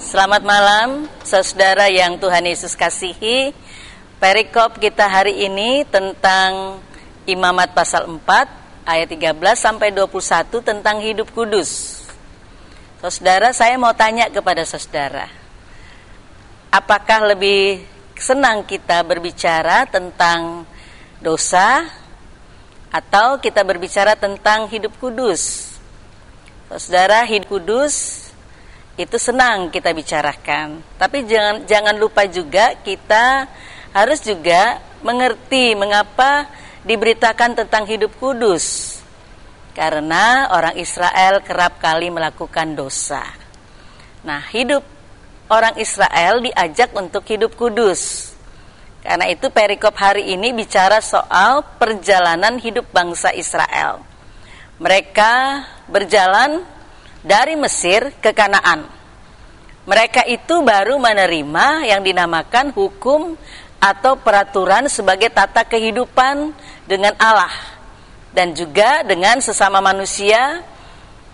Selamat malam, saudara yang Tuhan Yesus kasihi. Perikop kita hari ini tentang Imamat pasal 4 ayat 13 sampai 21 tentang hidup kudus. Saudara, saya mau tanya kepada saudara, apakah lebih senang kita berbicara tentang dosa atau kita berbicara tentang hidup kudus? Saudara, hidup kudus itu senang kita bicarakan, tapi jangan lupa juga kita harus juga mengerti mengapa diberitakan tentang hidup kudus. Karena orang Israel kerap kali melakukan dosa. Nah, hidup orang Israel diajak untuk hidup kudus. Karena itu perikop hari ini bicara soal perjalanan hidup bangsa Israel. Mereka berjalan dari Mesir ke Kanaan. Mereka itu baru menerima yang dinamakan hukum atau peraturan sebagai tata kehidupan dengan Allah dan juga dengan sesama manusia.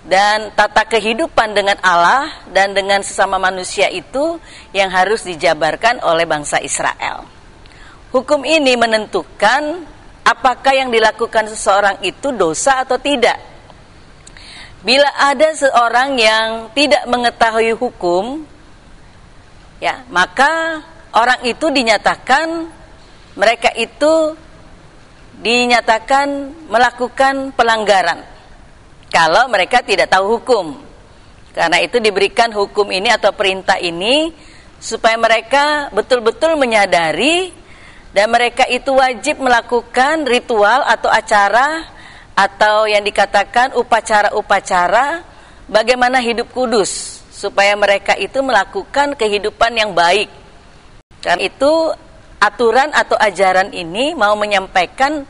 Dan tata kehidupan dengan Allah dan dengan sesama manusia itu yang harus dijabarkan oleh bangsa Israel. Hukum ini menentukan apakah yang dilakukan seseorang itu dosa atau tidak. Bila ada seorang yang tidak mengetahui hukum, ya, maka orang itu mereka itu dinyatakan melakukan pelanggaran kalau mereka tidak tahu hukum. Karena itu diberikan hukum ini atau perintah ini supaya mereka betul-betul menyadari dan mereka itu wajib melakukan ritual atau acara atau yang dikatakan upacara-upacara bagaimana hidup kudus supaya mereka itu melakukan kehidupan yang baik. Karena itu aturan atau ajaran ini mau menyampaikan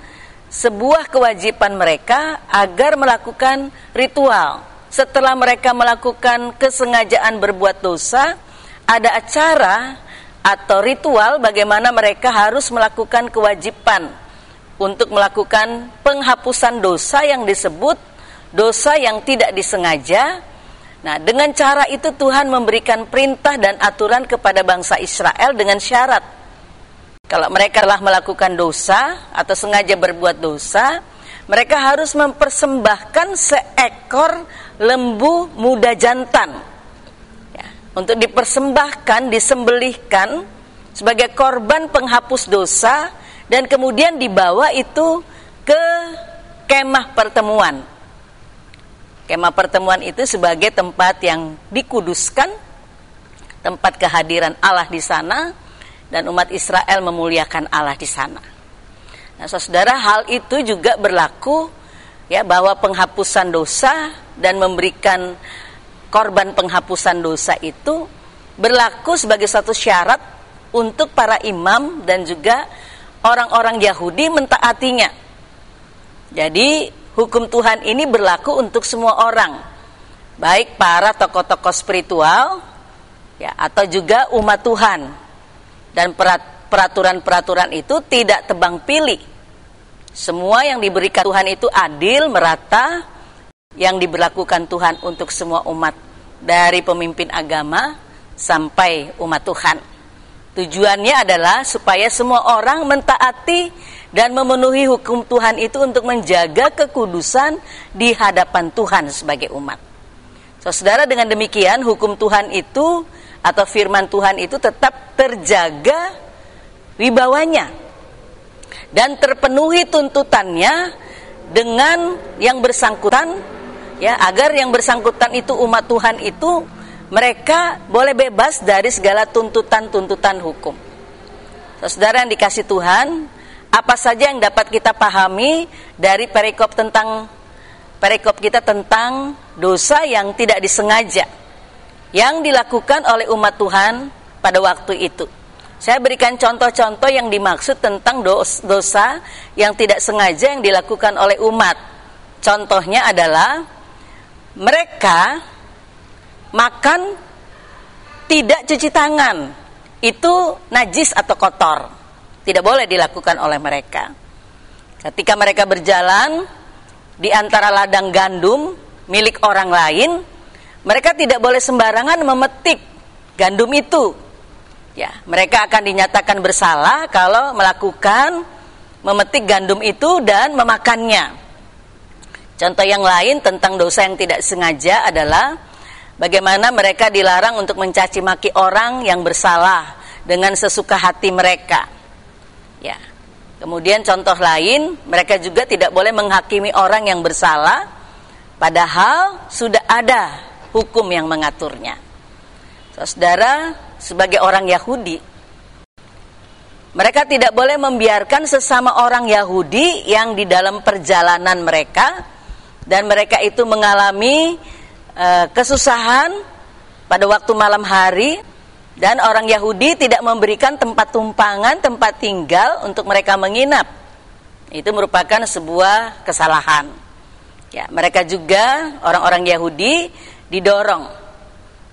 sebuah kewajiban mereka agar melakukan ritual. Setelah mereka melakukan kesengajaan berbuat dosa, ada acara atau ritual bagaimana mereka harus melakukan kewajiban untuk melakukan penghapusan dosa yang disebut dosa yang tidak disengaja. Nah, dengan cara itu Tuhan memberikan perintah dan aturan kepada bangsa Israel dengan syarat. Kalau mereka telah melakukan dosa atau sengaja berbuat dosa, mereka harus mempersembahkan seekor lembu muda jantan. Ya, untuk dipersembahkan, disembelihkan sebagai korban penghapus dosa dan kemudian dibawa itu ke kemah pertemuan. Kemah pertemuan itu sebagai tempat yang dikuduskan, tempat kehadiran Allah di sana, dan umat Israel memuliakan Allah di sana. Nah, saudara, hal itu juga berlaku ya, bahwa penghapusan dosa dan memberikan korban penghapusan dosa itu berlaku sebagai satu syarat untuk para imam dan juga orang-orang Yahudi mentaatinya. Jadi hukum Tuhan ini berlaku untuk semua orang, baik para tokoh-tokoh spiritual ya, atau juga umat Tuhan. Dan peraturan-peraturan itu tidak tebang pilih. Semua yang diberikan Tuhan itu adil, merata, yang diberlakukan Tuhan untuk semua umat, dari pemimpin agama sampai umat Tuhan. Tujuannya adalah supaya semua orang mentaati dan memenuhi hukum Tuhan itu untuk menjaga kekudusan di hadapan Tuhan sebagai umat. Saudara, dengan demikian hukum Tuhan itu atau firman Tuhan itu tetap terjaga wibawanya dan terpenuhi tuntutannya dengan yang bersangkutan ya, agar yang bersangkutan itu umat Tuhan itu mereka boleh bebas dari segala tuntutan-tuntutan hukum. Saudara yang dikasih Tuhan, apa saja yang dapat kita pahami dari perikop kita tentang dosa yang tidak disengaja yang dilakukan oleh umat Tuhan pada waktu itu? Saya berikan contoh-contoh yang dimaksud tentang dosa yang tidak sengaja yang dilakukan oleh umat. Contohnya adalah mereka makan tidak cuci tangan. Itu najis atau kotor. Tidak boleh dilakukan oleh mereka. Ketika mereka berjalan di antara ladang gandum milik orang lain, mereka tidak boleh sembarangan memetik gandum itu. Ya, mereka akan dinyatakan bersalah kalau memetik gandum itu dan memakannya. Contoh yang lain tentang dosa yang tidak sengaja adalah bagaimana mereka dilarang untuk mencaci maki orang yang bersalah dengan sesuka hati mereka. Ya. Kemudian contoh lain, mereka juga tidak boleh menghakimi orang yang bersalah padahal sudah ada hukum yang mengaturnya. Saudara, sebagai orang Yahudi, mereka tidak boleh membiarkan sesama orang Yahudi yang di dalam perjalanan mereka dan mereka itu mengalami kesusahan pada waktu malam hari, dan orang Yahudi tidak memberikan tempat tumpangan, tempat tinggal untuk mereka menginap. Itu merupakan sebuah kesalahan. Ya, mereka juga orang-orang Yahudi didorong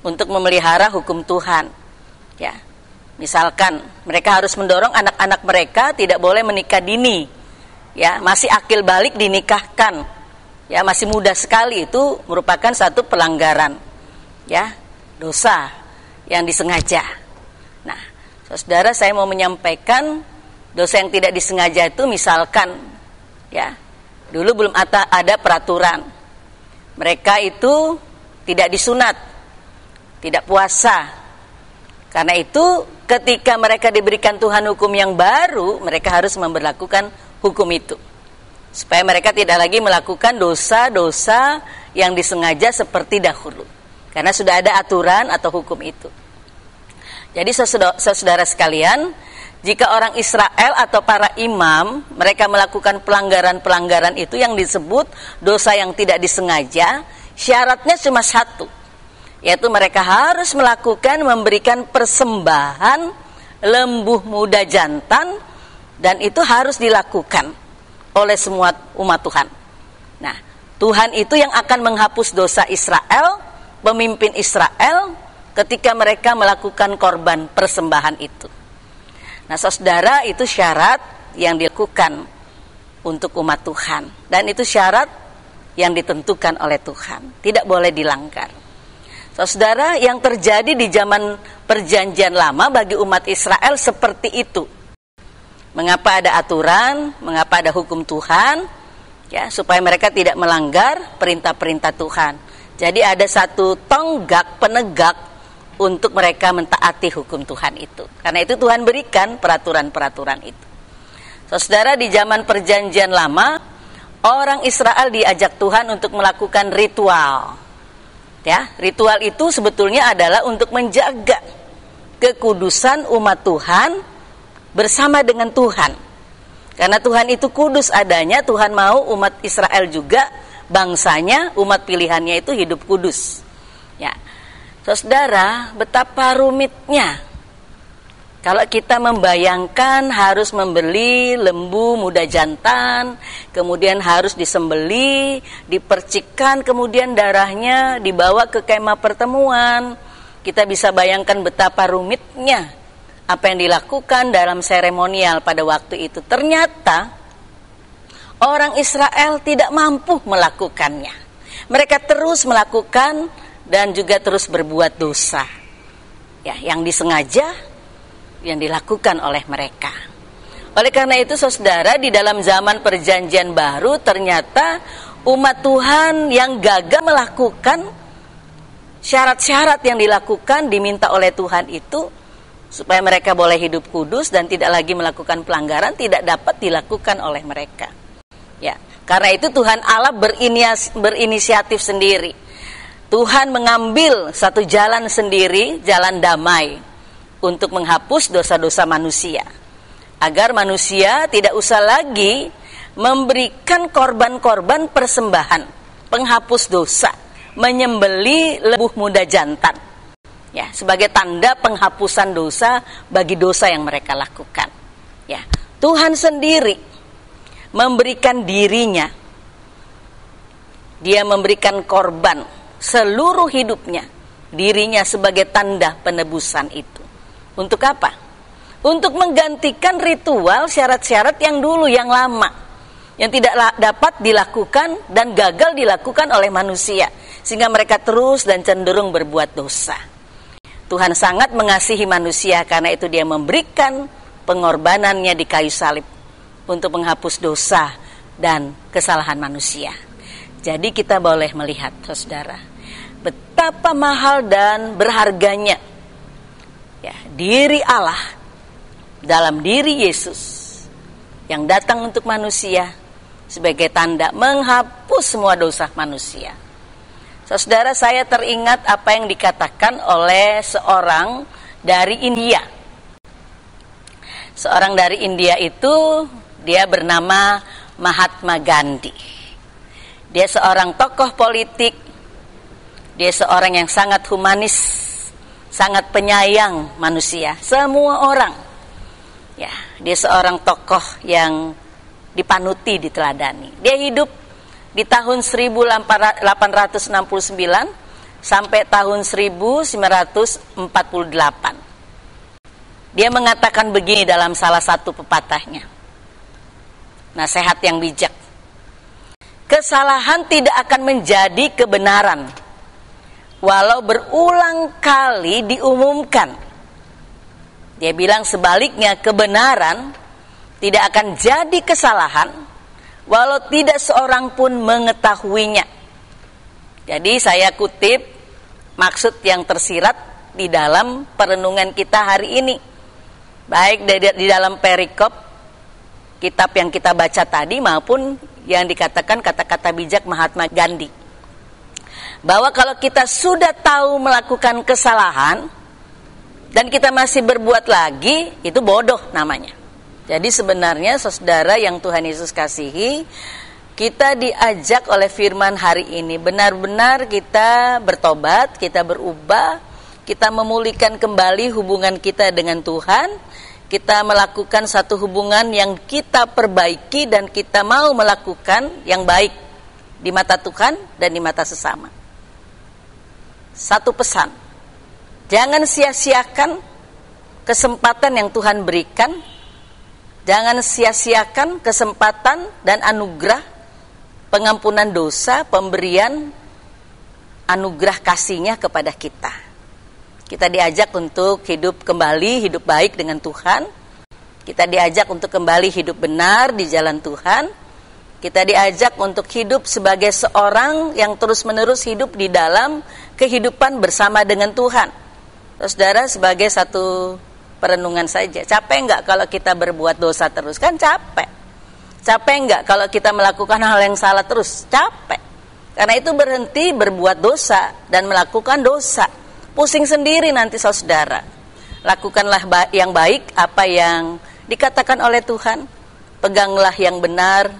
untuk memelihara hukum Tuhan. Ya, misalkan mereka harus mendorong anak-anak mereka tidak boleh menikah dini. Ya, masih akil balik dinikahkan. Ya, masih muda sekali, itu merupakan satu pelanggaran. Ya, dosa yang disengaja. Nah, saudara, saya mau menyampaikan dosa yang tidak disengaja itu misalkan, ya, dulu belum ada peraturan. Mereka itu tidak disunat, tidak puasa. Karena itu ketika mereka diberikan Tuhan hukum yang baru, mereka harus memberlakukan hukum itu, supaya mereka tidak lagi melakukan dosa-dosa yang disengaja seperti dahulu, karena sudah ada aturan atau hukum itu. Jadi saudara sekalian, jika orang Israel atau para imam mereka melakukan pelanggaran-pelanggaran itu yang disebut dosa yang tidak disengaja, syaratnya cuma satu, yaitu mereka harus memberikan persembahan lembu muda jantan, dan itu harus dilakukan oleh semua umat Tuhan. Nah, Tuhan itu yang akan menghapus dosa Israel, pemimpin Israel, ketika mereka melakukan korban persembahan itu. Nah, saudara, itu syarat yang dilakukan untuk umat Tuhan, dan itu syarat yang ditentukan oleh Tuhan, tidak boleh dilanggar. Saudara, yang terjadi di zaman perjanjian lama bagi umat Israel seperti itu. Mengapa ada aturan, mengapa ada hukum Tuhan? Ya, supaya mereka tidak melanggar perintah-perintah Tuhan. Jadi ada satu tonggak penegak untuk mereka mentaati hukum Tuhan itu. Karena itu Tuhan berikan peraturan-peraturan itu. Saudara, di zaman perjanjian lama, orang Israel diajak Tuhan untuk melakukan ritual. Ya, ritual itu sebetulnya adalah untuk menjaga kekudusan umat Tuhan bersama dengan Tuhan. Karena Tuhan itu kudus adanya, Tuhan mau umat Israel juga, bangsanya, umat pilihannya itu hidup kudus. Ya. Saudara, betapa rumitnya kalau kita membayangkan harus membeli lembu muda jantan, kemudian harus disembeli, dipercikkan, kemudian darahnya dibawa ke kemah pertemuan. Kita bisa bayangkan betapa rumitnya apa yang dilakukan dalam seremonial pada waktu itu. Ternyata orang Israel tidak mampu melakukannya. Mereka terus melakukan dan juga terus berbuat dosa. Ya, yang disengaja, yang dilakukan oleh mereka. Oleh karena itu, saudara, di dalam zaman perjanjian baru ternyata umat Tuhan yang gagal melakukan syarat-syarat yang dilakukan, diminta oleh Tuhan itu, supaya mereka boleh hidup kudus dan tidak lagi melakukan pelanggaran, tidak dapat dilakukan oleh mereka. Ya, karena itu Tuhan Allah berinisiatif sendiri. Tuhan mengambil satu jalan sendiri, jalan damai, untuk menghapus dosa-dosa manusia, agar manusia tidak usah lagi memberikan korban-korban persembahan penghapus dosa, menyembeli lembu muda jantan, ya, sebagai tanda penghapusan dosa bagi dosa yang mereka lakukan. Ya, Tuhan sendiri memberikan dirinya, Dia memberikan korban seluruh hidupnya, dirinya sebagai tanda penebusan itu. Untuk apa? Untuk menggantikan ritual syarat-syarat yang dulu, yang lama, yang tidak dapat dilakukan dan gagal dilakukan oleh manusia, sehingga mereka terus dan cenderung berbuat dosa. Tuhan sangat mengasihi manusia, karena itu dia memberikan pengorbanannya di kayu salib untuk menghapus dosa dan kesalahan manusia. Jadi kita boleh melihat, saudara, betapa mahal dan berharganya ya, diri Allah dalam diri Yesus yang datang untuk manusia sebagai tanda menghapus semua dosa manusia. Saudara, saya teringat apa yang dikatakan oleh seorang dari India. Seorang dari India itu, dia bernama Mahatma Gandhi. Dia seorang tokoh politik. Dia seorang yang sangat humanis, sangat penyayang manusia, semua orang. Ya, dia seorang tokoh yang dipanuti, diteladani. Dia hidup di tahun 1869 sampai tahun 1948. Dia mengatakan begini dalam salah satu pepatahnya, nasihat yang bijak. Kesalahan tidak akan menjadi kebenaran walau berulang kali diumumkan. Dia bilang sebaliknya, kebenaran tidak akan jadi kesalahan walau tidak seorang pun mengetahuinya. Jadi saya kutip maksud yang tersirat di dalam perenungan kita hari ini, baik di dalam perikop kitab yang kita baca tadi maupun yang dikatakan kata-kata bijak Mahatma Gandhi, bahwa kalau kita sudah tahu melakukan kesalahan dan kita masih berbuat lagi, itu bodoh namanya. Jadi sebenarnya saudara yang Tuhan Yesus kasihi, kita diajak oleh firman hari ini benar-benar kita bertobat, kita berubah, kita memulihkan kembali hubungan kita dengan Tuhan, kita melakukan satu hubungan yang kita perbaiki dan kita mau melakukan yang baik di mata Tuhan dan di mata sesama. Satu pesan, jangan sia-siakan kesempatan yang Tuhan berikan. Jangan sia-siakan kesempatan dan anugerah pengampunan dosa, pemberian anugerah kasih-Nya kepada kita. Kita diajak untuk hidup kembali, hidup baik dengan Tuhan. Kita diajak untuk kembali hidup benar di jalan Tuhan. Kita diajak untuk hidup sebagai seorang yang terus-menerus hidup di dalam kehidupan bersama dengan Tuhan. Saudara, sebagai satu perenungan saja, capek enggak kalau kita berbuat dosa terus? Kan capek. Capek enggak kalau kita melakukan hal yang salah terus? Capek. Karena itu berhenti berbuat dosa dan melakukan dosa. Pusing sendiri nanti saudara. Lakukanlah yang baik, apa yang dikatakan oleh Tuhan. Peganglah yang benar,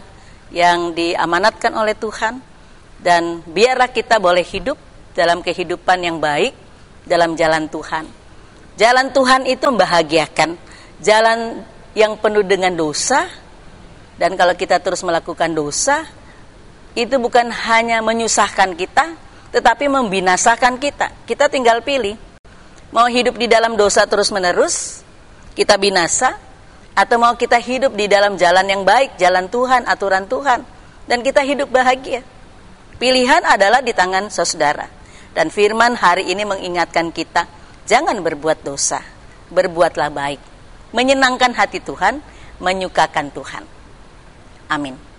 yang diamanatkan oleh Tuhan. Dan biarlah kita boleh hidup dalam kehidupan yang baik, dalam jalan Tuhan. Jalan Tuhan itu membahagiakan. Jalan yang penuh dengan dosa, dan kalau kita terus melakukan dosa, itu bukan hanya menyusahkan kita, tetapi membinasakan kita. Kita tinggal pilih, mau hidup di dalam dosa terus menerus, kita binasa, atau mau kita hidup di dalam jalan yang baik, jalan Tuhan, aturan Tuhan, dan kita hidup bahagia. Pilihan adalah di tangan saudara. Dan firman hari ini mengingatkan kita, jangan berbuat dosa, berbuatlah baik, menyenangkan hati Tuhan, menyukakan Tuhan. Amin.